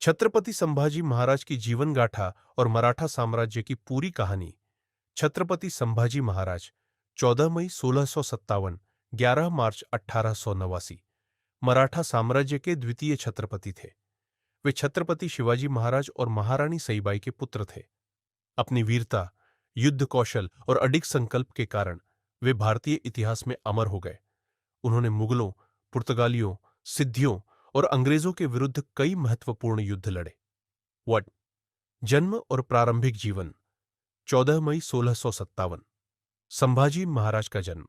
छत्रपति संभाजी महाराज की जीवन गाथा और मराठा साम्राज्य की पूरी कहानी। छत्रपति संभाजी महाराज 14 मई 1657, 11 मार्च 1889 मराठा साम्राज्य के द्वितीय छत्रपति थे। वे छत्रपति शिवाजी महाराज और महारानी सईबाई के पुत्र थे। अपनी वीरता, युद्ध कौशल और अडिग संकल्प के कारण वे भारतीय इतिहास में अमर हो गए। उन्होंने मुगलों, पुर्तगालियों, सिद्धियों और अंग्रेजों के विरुद्ध कई महत्वपूर्ण युद्ध लड़े। वट जन्म और प्रारंभिक जीवन। 14 मई 1657 संभाजी महाराज का जन्म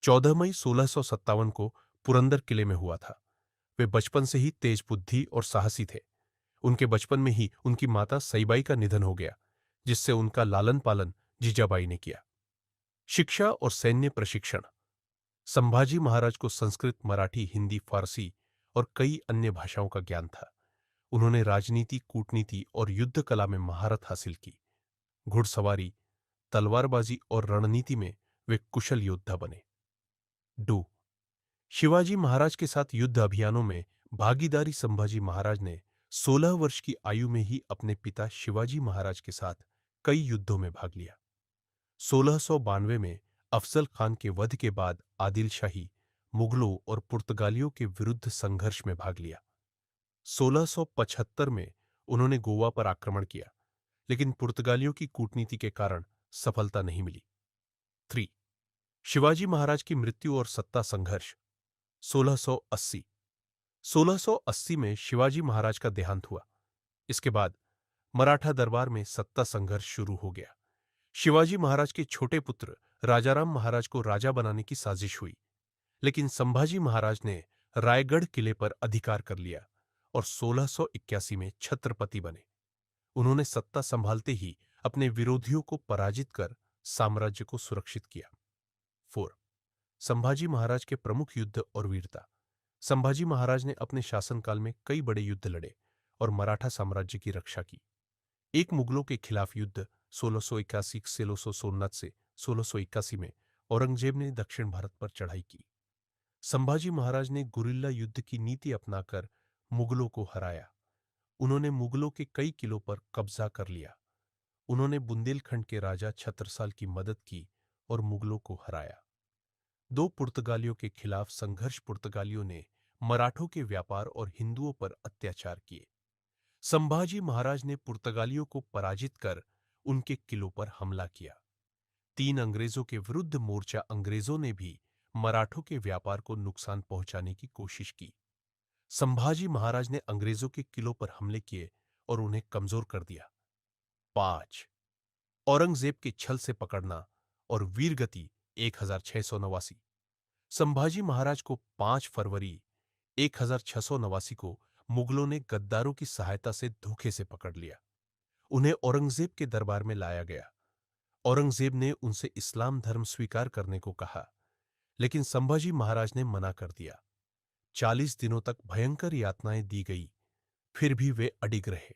14 मई 1657 को पुरंदर किले में हुआ था। वे बचपन से ही तेज बुद्धि और साहसी थे। उनके बचपन में ही उनकी माता सईबाई का निधन हो गया, जिससे उनका लालन पालन जीजाबाई ने किया। शिक्षा और सैन्य प्रशिक्षण। संभाजी महाराज को संस्कृत, मराठी, हिंदी, फारसी और कई अन्य भाषाओं का ज्ञान था। उन्होंने राजनीति, कूटनीति और युद्ध कला में महारत हासिल की। घुड़सवारी, तलवारबाजी और रणनीति में वे कुशल योद्धा बने। डू शिवाजी महाराज के साथ युद्ध अभियानों में भागीदारी। संभाजी महाराज ने 16 वर्ष की आयु में ही अपने पिता शिवाजी महाराज के साथ कई युद्धों में भाग लिया। 1692 में अफजल खान के वध के बाद आदिल शाही, मुगलों और पुर्तगालियों के विरुद्ध संघर्ष में भाग लिया। 1675 में उन्होंने गोवा पर आक्रमण किया, लेकिन पुर्तगालियों की कूटनीति के कारण सफलता नहीं मिली। 3. शिवाजी महाराज की मृत्यु और सत्ता संघर्ष। 1680 1680 में शिवाजी महाराज का देहांत हुआ। इसके बाद मराठा दरबार में सत्ता संघर्ष शुरू हो गया। शिवाजी महाराज के छोटे पुत्र राजाराम महाराज को राजा बनाने की साजिश हुई, लेकिन संभाजी महाराज ने रायगढ़ किले पर अधिकार कर लिया और 1681 में छत्रपति बने। उन्होंने सत्ता संभालते ही अपने विरोधियों को पराजित कर साम्राज्य को सुरक्षित किया। 4. संभाजी महाराज के प्रमुख युद्ध और वीरता। संभाजी महाराज ने अपने शासनकाल में कई बड़े युद्ध लड़े और मराठा साम्राज्य की रक्षा की। एक मुगलों के खिलाफ युद्ध 1681 से 1681 में औरंगजेब ने दक्षिण भारत पर चढ़ाई की। संभाजी महाराज ने गुरिल्ला युद्ध की नीति अपनाकर मुगलों को हराया। उन्होंने मुगलों के कई किलों पर कब्जा कर लिया। उन्होंने बुंदेलखंड के राजा छत्रसाल की मदद की और मुगलों को हराया। 2 पुर्तगालियों के खिलाफ संघर्ष। पुर्तगालियों ने मराठों के व्यापार और हिंदुओं पर अत्याचार किए। संभाजी महाराज ने पुर्तगालियों को पराजित कर उनके किलों पर हमला किया। 3 अंग्रेजों के विरुद्ध मोर्चा। अंग्रेजों ने भी मराठों के व्यापार को नुकसान पहुंचाने की कोशिश की। संभाजी महाराज ने अंग्रेजों के किलों पर हमले किए और उन्हें कमजोर कर दिया। 5. औरंगजेब के छल से पकड़ना और वीरगति 1689। संभाजी महाराज को 5 फरवरी 1689 को मुगलों ने गद्दारों की सहायता से धोखे से पकड़ लिया। उन्हें औरंगजेब के दरबार में लाया गया। औरंगजेब ने उनसे इस्लाम धर्म स्वीकार करने को कहा, लेकिन संभाजी महाराज ने मना कर दिया। 40 दिनों तक भयंकर यातनाएं दी गई, फिर भी वे अडिग रहे।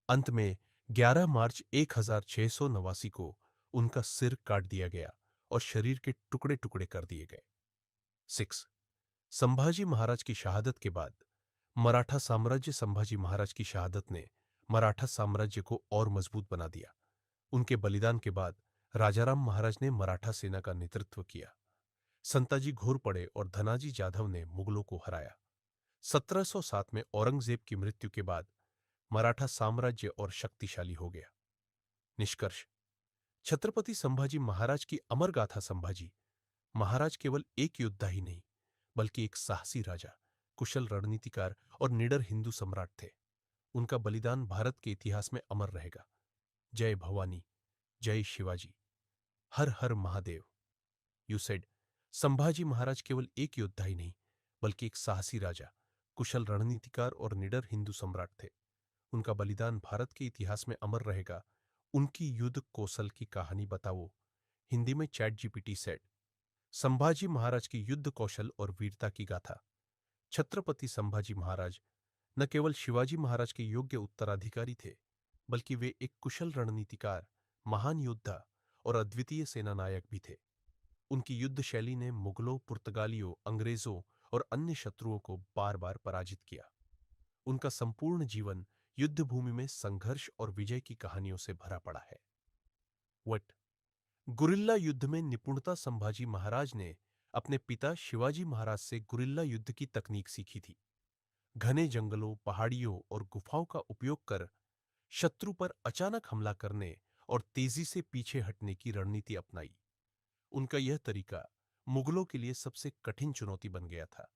अंत में 11 मार्च 1689 को उनका सिर काट दिया गया और शरीर के टुकड़े टुकड़े कर दिए गए। 6. संभाजी महाराज की शहादत के बाद मराठा साम्राज्य। संभाजी महाराज की शहादत ने मराठा साम्राज्य को और मजबूत बना दिया। उनके बलिदान के बाद राजाराम महाराज ने मराठा सेना का नेतृत्व किया। संताजी घोरपड़े और धनाजी जाधव ने मुगलों को हराया। 1707 में औरंगजेब की मृत्यु के बाद मराठा साम्राज्य और शक्तिशाली हो गया। निष्कर्ष। छत्रपति संभाजी महाराज की अमर गाथा। संभाजी महाराज केवल एक योद्धा ही नहीं, बल्कि एक साहसी राजा, कुशल रणनीतिकार और निडर हिंदू सम्राट थे। उनका बलिदान भारत के इतिहास में अमर रहेगा। जय भवानी, जय शिवाजी, हर हर महादेव। You said. संभाजी महाराज केवल एक योद्धा ही नहीं, बल्कि एक साहसी राजा, कुशल रणनीतिकार और निडर हिंदू सम्राट थे। उनका बलिदान भारत के इतिहास में अमर रहेगा। उनकी युद्ध कौशल की कहानी बताओ। हिंदी में चैट जीपीटी सेड। संभाजी महाराज की युद्ध कौशल और वीरता की गाथा। छत्रपति संभाजी महाराज न केवल शिवाजी महाराज के योग्य उत्तराधिकारी थे, बल्कि वे एक कुशल रणनीतिकार, महान योद्धा और अद्वितीय सेनानायक भी थे। उनकी युद्ध शैली ने मुगलों, पुर्तगालियों, अंग्रेजों और अन्य शत्रुओं को बार बार पराजित किया। उनका संपूर्ण जीवन युद्ध भूमि में संघर्ष और विजय की कहानियों से भरा पड़ा है। वट गुरिल्ला युद्ध में निपुणता संभाजी महाराज ने अपने पिता शिवाजी महाराज से गुरिल्ला युद्ध की तकनीक सीखी थी। घने जंगलों, पहाड़ियों और गुफाओं का उपयोग कर शत्रु पर अचानक हमला करने और तेजी से पीछे हटने की रणनीति अपनाई। उनका यह तरीका मुगलों के लिए सबसे कठिन चुनौती बन गया था।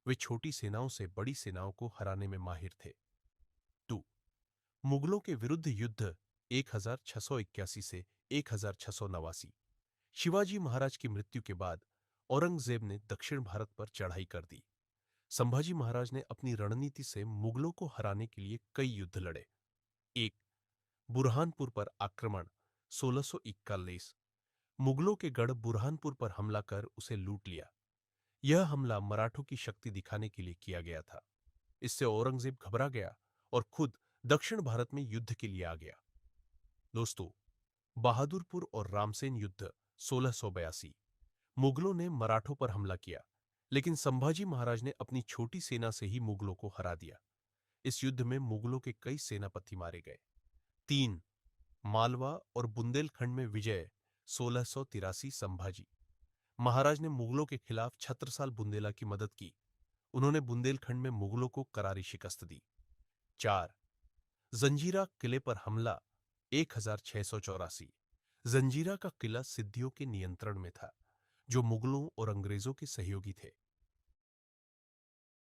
वे छोटी सेनाओं से बड़ी सेनाओं को हराने में माहिर थे। 2. मुगलों के विरुद्ध युद्ध 1681 से 1689। शिवाजी महाराज की मृत्यु के बाद औरंगजेब ने दक्षिण भारत पर चढ़ाई कर दी। संभाजी महाराज ने अपनी रणनीति से मुगलों को हराने के लिए कई युद्ध लड़े। 1. बुरहानपुर पर आक्रमण 1641। मुगलों के गढ़ बुरहानपुर पर हमला कर उसे लूट लिया। यह हमला मराठों की शक्ति दिखाने के लिए किया गया था। इससे औरंगजेब घबरा गया और खुद दक्षिण भारत में युद्ध के लिए आ गया। दोस्तों, बहादुरपुर और रामसेन युद्ध 1682। मुगलों ने मराठों पर हमला किया, लेकिन संभाजी महाराज ने अपनी छोटी सेना से ही मुगलों को हरा दिया। इस युद्ध में मुगलों के कई सेनापति मारे गए। 3. मालवा और बुंदेलखंड में विजय 1683। संभाजी महाराज ने मुगलों के खिलाफ छत्रसाल बुंदेला की मदद की। उन्होंने बुंदेलखंड में मुगलों को करारी शिकस्त दी। 4. जंजीरा किले पर हमला 1684। जंजीरा का किला सिद्दियों के नियंत्रण में था, जो मुगलों और अंग्रेजों के सहयोगी थे।